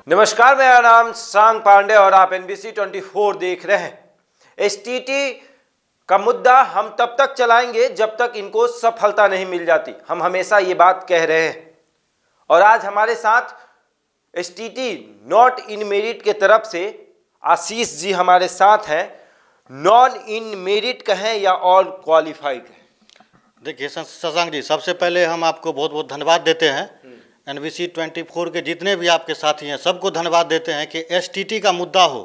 नमस्कार, मेरा नाम सांग पांडे और आप NBC 24 देख रहे हैं। STT का मुद्दा हम तब तक चलाएंगे जब तक इनको सफलता नहीं मिल जाती। हम हमेशा ये बात कह रहे हैं और आज हमारे साथ STT नॉट इन मेरिट के तरफ से आशीष जी हमारे साथ हैं। नॉन इन मेरिट कहें या ऑल क्वालिफाइड कहें? देखिए शशांक जी, सबसे पहले हम आपको बहुत बहुत धन्यवाद देते हैं। NBC 24 के जितने भी आपके साथी हैं सबको धन्यवाद देते हैं कि STT का मुद्दा हो,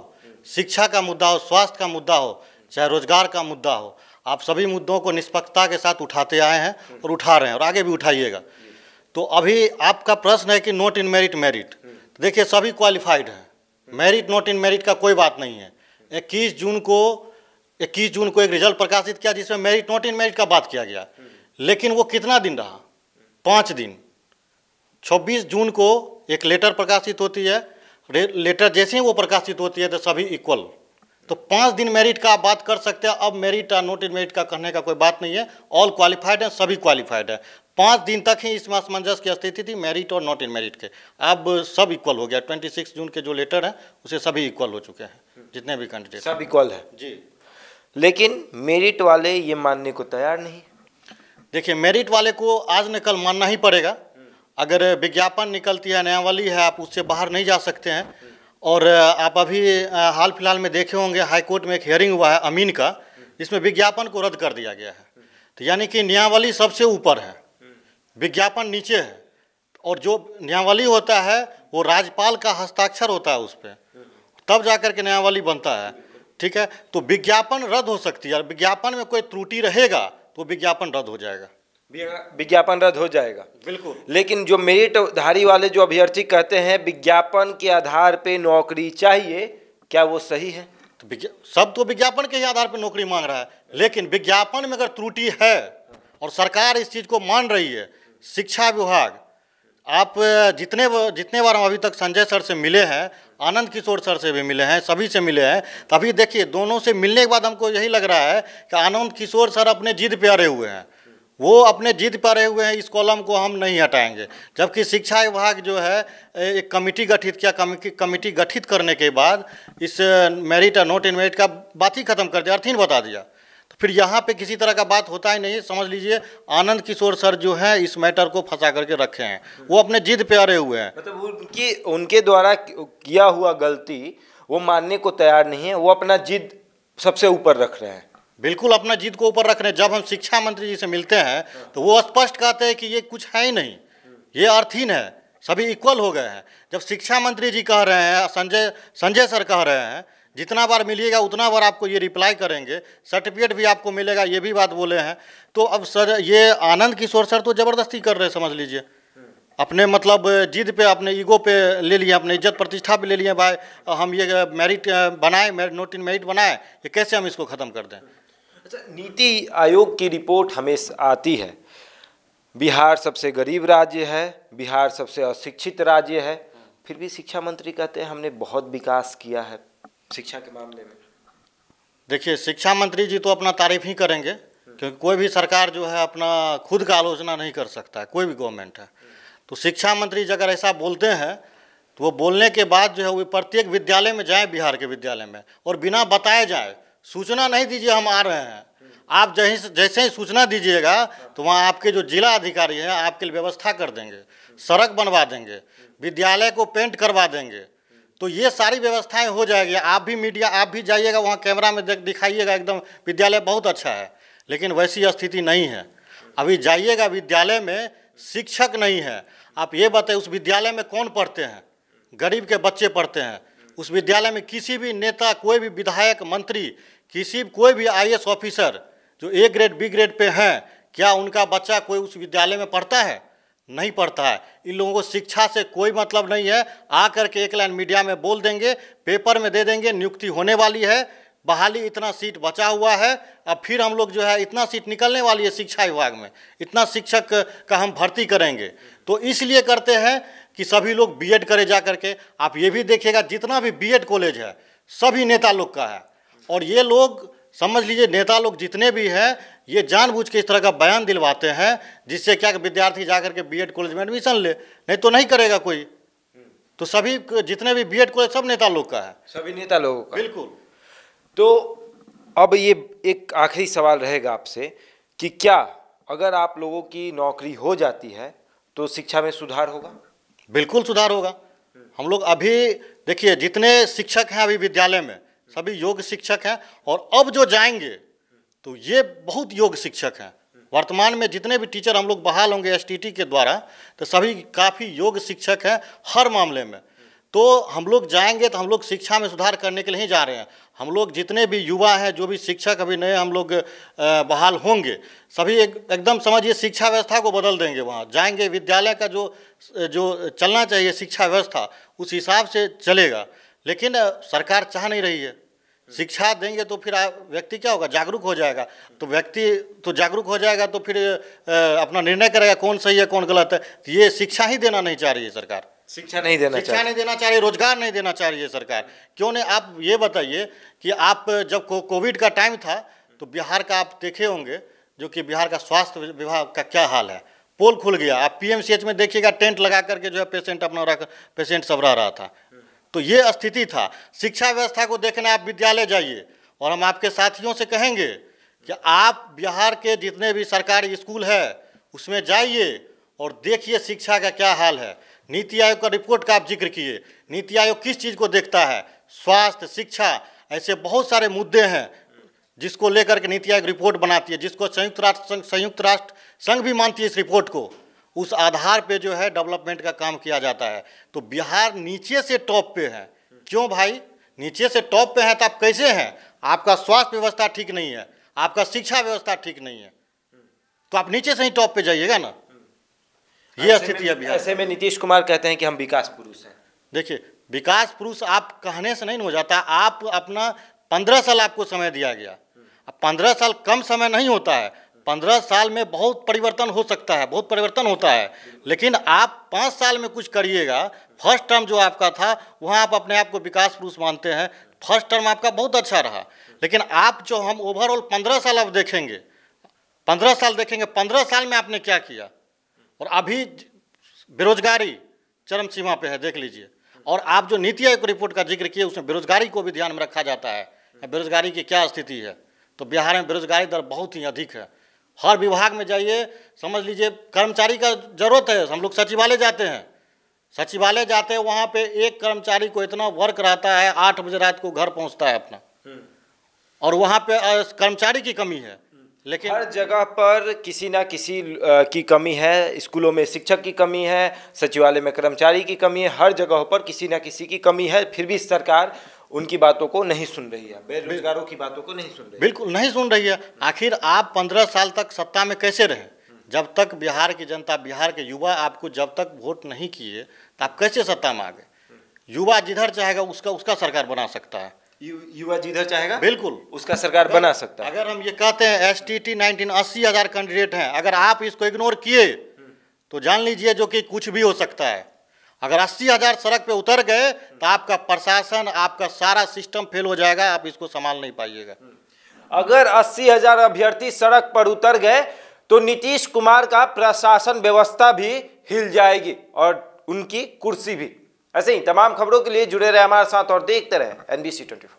शिक्षा का मुद्दा हो, स्वास्थ्य का मुद्दा हो, चाहे रोजगार का मुद्दा हो, आप सभी मुद्दों को निष्पक्षता के साथ उठाते आए हैं और उठा रहे हैं और आगे भी उठाइएगा। तो अभी आपका प्रश्न है कि नॉट इन मेरिट मेरिट, तो देखिए सभी क्वालिफाइड हैं। मेरिट नॉट इन मेरिट का कोई बात नहीं है। 21 जून को एक रिजल्ट प्रकाशित किया जिसमें मेरिट नॉट इन मेरिट का बात किया गया, लेकिन वो कितना दिन रहा? 5 दिन। 26 जून को एक लेटर प्रकाशित होती है। लेटर जैसे ही वो प्रकाशित होती है तो सभी इक्वल। तो 5 दिन मेरिट का आप बात कर सकते हैं। अब मेरिट और नॉट इन मेरिट का कहने का कोई बात नहीं है। ऑल क्वालिफाइड है, सभी क्वालिफाइड है। 5 दिन तक ही इसमें असमंजस की स्थिति थी मेरिट और नॉट इन मेरिट के। अब सब इक्वल हो गया। 26 जून के जो लेटर है उसे सभी इक्वल हो चुके हैं, जितने भी कैंडिडेट सब इक्वल है जी। लेकिन मेरिट वाले ये मानने को तैयार नहीं। देखिए, मेरिट वाले को आज न कल मानना ही पड़ेगा। अगर विज्ञापन निकलती है, नियमावली है, आप उससे बाहर नहीं जा सकते हैं। और आप अभी हाल फिलहाल में देखे होंगे हाईकोर्ट में एक हियरिंग हुआ है अमीन का, जिसमें विज्ञापन को रद्द कर दिया गया है। तो यानी कि नियमावली सबसे ऊपर है, विज्ञापन नीचे है। और जो नियमावली होता है वो राज्यपाल का हस्ताक्षर होता है उस पर, तब जाकर के नियमावली बनता है। ठीक है, तो विज्ञापन रद्द हो सकती है। विज्ञापन में कोई त्रुटि रहेगा तो विज्ञापन रद्द हो जाएगा। विज्ञापन रद्द हो जाएगा, बिल्कुल। लेकिन जो मेरिटधारी वाले जो अभ्यर्थी कहते हैं विज्ञापन के आधार पे नौकरी चाहिए, क्या वो सही है? तो सब तो विज्ञापन के ही आधार पर नौकरी मांग रहा है, लेकिन विज्ञापन में अगर त्रुटि है और सरकार इस चीज़ को मान रही है, शिक्षा विभाग, आप जितने बार हम अभी तक संजय सर से मिले हैं, आनंद किशोर सर से भी मिले हैं, सभी से मिले हैं, तभी देखिए दोनों से मिलने के बाद हमको यही लग रहा है कि आनंद किशोर सर अपने जिद पे अड़े हुए हैं। वो अपने जिद पर रहे हुए हैं, इस कॉलम को हम नहीं हटाएंगे। जबकि शिक्षा विभाग जो है एक कमेटी गठित किया, कमेटी गठित करने के बाद इस मेरिट और नॉट इन मेरिट का बात ही खत्म कर दिया, अर्थहीन बता दिया। तो फिर यहाँ पे किसी तरह का बात होता ही नहीं। समझ लीजिए आनंद किशोर सर जो है इस मैटर को फंसा करके रखे हैं, वो अपने जिद पे अड़े हुए हैं। मतलब उनके द्वारा किया हुआ गलती वो मानने को तैयार नहीं है, वो अपना जिद सबसे ऊपर रख रहे हैं। बिल्कुल अपना जिद को ऊपर रख रहे हैं। जब हम शिक्षा मंत्री जी से मिलते हैं तो वो स्पष्ट कहते हैं कि ये कुछ है ही नहीं, ये अर्थहीन है, सभी इक्वल हो गए हैं। जब शिक्षा मंत्री जी कह रहे हैं, संजय सर कह रहे हैं, जितना बार मिलिएगा उतना बार आपको ये रिप्लाई करेंगे, सर्टिफिकेट भी आपको मिलेगा, ये भी बात बोले हैं। तो अब सर ये आनंद किशोर सर तो ज़बरदस्ती कर रहे हैं, समझ लीजिए। अपने मतलब जिद पे, अपने ईगो पे ले लिए, अपने इज्जत प्रतिष्ठा पे ले लिए। भाई हम ये मेरिट बनाए, नॉट इन मेरिट बनाए, ये कैसे हम इसको ख़त्म कर दें? अच्छा, नीति आयोग की रिपोर्ट हमेशा आती है, बिहार सबसे गरीब राज्य है, बिहार सबसे अशिक्षित राज्य है, फिर भी शिक्षा मंत्री कहते हैं हमने बहुत विकास किया है शिक्षा के मामले में। देखिए, शिक्षा मंत्री जी तो अपना तारीफ ही करेंगे, क्योंकि कोई भी सरकार जो है अपना खुद का आलोचना नहीं कर सकता है, कोई भी गवर्नमेंट है। तो शिक्षा मंत्री जी अगर ऐसा बोलते हैं तो वो बोलने के बाद जो है वो प्रत्येक विद्यालय में जाएँ, बिहार के विद्यालय में, और बिना बताए जाए, सूचना नहीं दीजिए हम आ रहे हैं। आप जैसे ही सूचना दीजिएगा तो वहाँ आपके जो जिला अधिकारी हैं आपके लिए व्यवस्था कर देंगे, सड़क बनवा देंगे, विद्यालय को पेंट करवा देंगे। तो ये सारी व्यवस्थाएं हो जाएगी। आप भी मीडिया, आप भी जाइएगा वहाँ, कैमरा में दिखाइएगा एकदम विद्यालय बहुत अच्छा है, लेकिन वैसी स्थिति नहीं है। अभी जाइएगा विद्यालय में शिक्षक नहीं है। आप ये बताइए उस विद्यालय में कौन पढ़ते हैं? गरीब के बच्चे पढ़ते हैं। उस विद्यालय में किसी भी नेता, कोई भी विधायक, मंत्री, कोई भी IAS ऑफिसर जो A grade B grade pay हैं, क्या उनका बच्चा कोई उस विद्यालय में पढ़ता है? नहीं पढ़ता है। इन लोगों को शिक्षा से कोई मतलब नहीं है। आकर के एक लाइन मीडिया में बोल देंगे, पेपर में दे देंगे, नियुक्ति होने वाली है, बहाली इतना सीट बचा हुआ है, अब फिर हम लोग जो है इतना सीट निकलने वाली है शिक्षा विभाग में, इतना शिक्षक का हम भर्ती करेंगे। तो इसलिए करते हैं कि सभी लोग B.Ed करे जा करके। आप ये भी देखिएगा जितना भी B.Ed कॉलेज है सभी नेता लोग का है। और ये लोग समझ लीजिए, नेता लोग जितने भी हैं ये जानबूझ के इस तरह का बयान दिलवाते हैं जिससे क्या कि विद्यार्थी जाकर के B.Ed कॉलेज में एडमिशन ले, नहीं तो नहीं करेगा कोई। तो सभी जितने भी बीएड कॉलेज सब नेता लोग का है, सभी नेता लोगों का। बिल्कुल। तो अब ये एक आखिरी सवाल रहेगा आपसे कि क्या अगर आप लोगों की नौकरी हो जाती है तो शिक्षा में सुधार होगा? बिल्कुल सुधार होगा। हम लोग अभी देखिए जितने शिक्षक हैं अभी विद्यालय में सभी योग्य शिक्षक हैं, और अब जो जाएंगे तो ये बहुत योग्य शिक्षक हैं। वर्तमान में जितने भी टीचर हम लोग बहाल होंगे एसटीटी के द्वारा तो सभी काफ़ी योग्य शिक्षक हैं हर मामले में। तो हम लोग जाएंगे तो हम लोग शिक्षा में सुधार करने के लिए ही जा रहे हैं। हम लोग जितने भी युवा हैं, जो भी शिक्षक अभी नए हम लोग बहाल होंगे, सभी एकदम समझिए शिक्षा व्यवस्था को बदल देंगे। वहाँ जाएंगे, विद्यालय का जो चलना चाहिए शिक्षा व्यवस्था उस हिसाब से चलेगा। लेकिन सरकार चाह नहीं रही है। शिक्षा देंगे तो फिर व्यक्ति क्या होगा, जागरूक हो जाएगा। तो व्यक्ति तो जागरूक हो जाएगा तो फिर अपना निर्णय करेगा कौन सही है कौन गलत है। तो ये शिक्षा ही देना नहीं चाह रही है सरकार, शिक्षा नहीं देना चाह रही, रोजगार नहीं देना चाह रही है सरकार। क्यों नहीं? आप ये बताइए कि आप जब कोविड का टाइम था तो बिहार का आप देखे होंगे, जो कि बिहार का स्वास्थ्य विभाग का क्या हाल है। पोल खुल गया, आप पीएमसीएच में देखिएगा टेंट लगा करके जो है पेशेंट सब रह रहा था। तो ये स्थिति था। शिक्षा व्यवस्था को देखने आप विद्यालय जाइए, और हम आपके साथियों से कहेंगे कि आप बिहार के जितने भी सरकारी स्कूल है उसमें जाइए और देखिए शिक्षा का क्या हाल है। नीति आयोग का रिपोर्ट का आप जिक्र किए, नीति आयोग किस चीज़ को देखता है? स्वास्थ्य, शिक्षा, ऐसे बहुत सारे मुद्दे हैं जिसको लेकर के नीति आयोग रिपोर्ट बनाती है, जिसको संयुक्त राष्ट्र संघ भी मानती है इस रिपोर्ट को। उस आधार पे जो है डेवलपमेंट का काम किया जाता है। तो बिहार नीचे से टॉप पे है। क्यों भाई? नीचे से टॉप पे है तो आप कैसे हैं? आपका स्वास्थ्य व्यवस्था ठीक नहीं है, आपका शिक्षा व्यवस्था ठीक नहीं है, तो आप नीचे से ही टॉप पे जाइएगा ना। ये स्थिति है बिहार। ऐसे में नीतीश कुमार कहते हैं कि हम विकास पुरुष हैं। देखिए विकास पुरुष आप कहने से नहीं हो जाता। आप अपना 15 साल आपको समय दिया गया। अब 15 साल कम समय नहीं होता है। 15 साल में बहुत परिवर्तन हो सकता है, बहुत परिवर्तन होता है। लेकिन आप 5 साल में कुछ करिएगा। फर्स्ट टर्म जो आपका था वहाँ आप अपने आप को विकास पुरुष मानते हैं, फर्स्ट टर्म आपका बहुत अच्छा रहा। लेकिन आप जो हम ओवरऑल 15 साल अब देखेंगे, 15 साल देखेंगे, 15 साल में आपने क्या किया। और अभी बेरोजगारी चरम सीमा पे है, देख लीजिए। और आप जो नीति आयोग रिपोर्ट का जिक्र किए उसमें बेरोजगारी को भी ध्यान में रखा जाता है, बेरोजगारी की क्या स्थिति है। तो बिहार में बेरोजगारी दर बहुत ही अधिक है। हर विभाग में जाइए, समझ लीजिए कर्मचारी का जरूरत है। हम लोग सचिवालय जाते हैं, वहाँ पे एक कर्मचारी को इतना वर्क रहता है, 8 बजे रात को घर पहुँचता है अपना, और वहाँ पे कर्मचारी की कमी है। लेकिन हर जगह पर किसी ना किसी की कमी है। स्कूलों में शिक्षक की कमी है, सचिवालय में कर्मचारी की कमी है, हर जगह पर किसी ना किसी की कमी है। फिर भी सरकार उनकी बातों को नहीं सुन रही है, बेरोजगारों की बातों को नहीं सुन रही है। बिल्कुल नहीं सुन रही है। आखिर आप 15 साल तक सत्ता में कैसे रहे? जब तक बिहार की जनता, बिहार के युवा आपको जब तक वोट नहीं किए तो आप कैसे सत्ता में आ गए? युवा जिधर चाहेगा उसका सरकार बना सकता है। युवा जिधर चाहेगा बिल्कुल उसका सरकार बना सकता है। अगर हम ये कहते हैं STT 19 80,000 कैंडिडेट हैं, अगर आप इसको इग्नोर किए तो जान लीजिए जो कि कुछ भी हो सकता है। अगर 80,000 सड़क पे उतर गए तो आपका प्रशासन, आपका सारा सिस्टम फेल हो जाएगा, आप इसको संभाल नहीं पाइएगा। अगर 80,000 अभ्यर्थी सड़क पर उतर गए तो नीतीश कुमार का प्रशासन व्यवस्था भी हिल जाएगी और उनकी कुर्सी भी। ऐसे ही तमाम खबरों के लिए जुड़े रहे हमारे साथ और देखते रहे NBC 24।